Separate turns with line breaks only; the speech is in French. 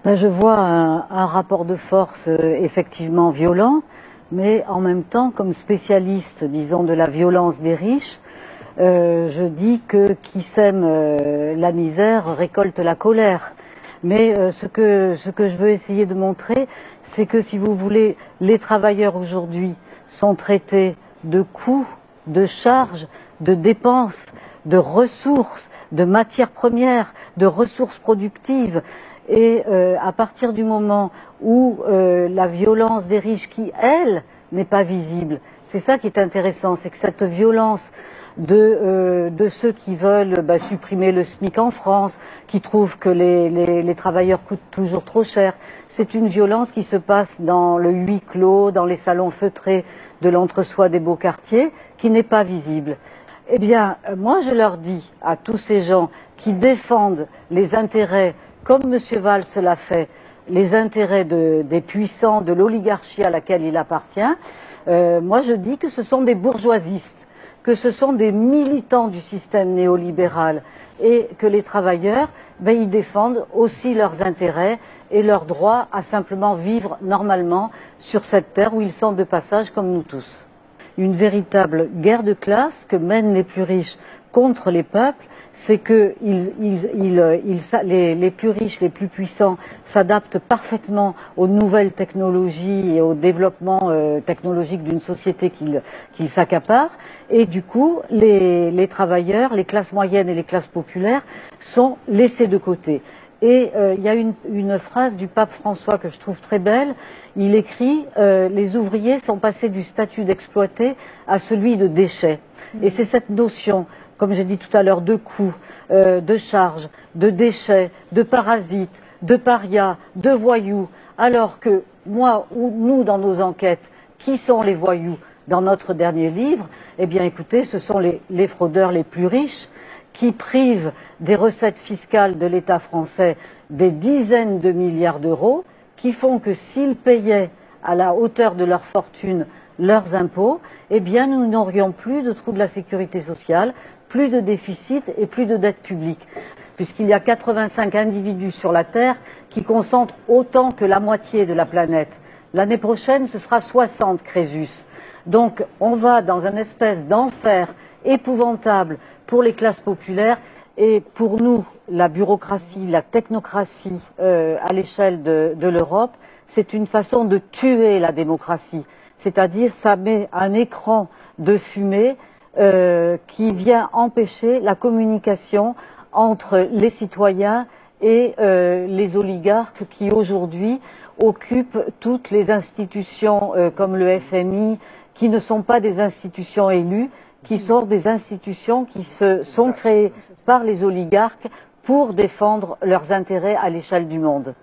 Ben, je vois un rapport de force effectivement violent, mais en même temps, comme spécialiste, disons, de la violence des riches, je dis que qui sème la misère récolte la colère. Mais ce que je veux essayer de montrer, c'est que si vous voulez, les travailleurs aujourd'hui sont traités de coûts, de charges, de dépenses, de ressources, de matières premières, de ressources productives. Et à partir du moment où la violence des riches, qui, elle, n'est pas visible, c'est ça qui est intéressant, c'est que cette violence de ceux qui veulent supprimer le SMIC en France, qui trouvent que les travailleurs coûtent toujours trop cher, c'est une violence qui se passe dans le huis clos, dans les salons feutrés de l'entre-soi des beaux quartiers, qui n'est pas visible. Eh bien, moi je leur dis à tous ces gens qui défendent les intérêts, comme M. Valls l'a fait, les intérêts des puissants, de l'oligarchie à laquelle il appartient, moi je dis que ce sont des bourgeoisistes, que ce sont des militants du système néolibéral et que les travailleurs, ils défendent aussi leurs intérêts et leur droit à simplement vivre normalement sur cette terre où ils sont de passage comme nous tous. Une véritable guerre de classe que mènent les plus riches contre les peuples, c'est que les plus riches, les plus puissants s'adaptent parfaitement aux nouvelles technologies et au développement technologique d'une société qu'ils s'accaparent, et du coup les travailleurs, les classes moyennes et les classes populaires sont laissés de côté. Et il y a une phrase du pape François que je trouve très belle. Il écrit les ouvriers sont passés du statut d'exploité à celui de déchet. Et c'est cette notion, comme j'ai dit tout à l'heure, de coût, de charge, de déchets, de parasites, de parias, de voyous. Alors que moi, ou nous, dans nos enquêtes, qui sont les voyous dans notre dernier livre? Eh bien, écoutez, ce sont les fraudeurs les plus riches, qui privent des recettes fiscales de l'État français des dizaines de milliards d'euros, qui font que s'ils payaient à la hauteur de leur fortune leurs impôts, eh bien nous n'aurions plus de trou de la sécurité sociale, plus de déficit et plus de dette publique. Puisqu'il y a 85 individus sur la Terre qui concentrent autant que la moitié de la planète. L'année prochaine, ce sera 60 Crésus. Donc on va dans une espèce d'enfer épouvantable pour les classes populaires, et pour nous, la bureaucratie, la technocratie à l'échelle de l'Europe, c'est une façon de tuer la démocratie. C'est-à-dire, ça met un écran de fumée qui vient empêcher la communication entre les citoyens et les oligarques qui aujourd'hui occupent toutes les institutions comme le FMI, qui ne sont pas des institutions élues, qui sont des institutions qui sont créées par les oligarques pour défendre leurs intérêts à l'échelle du monde.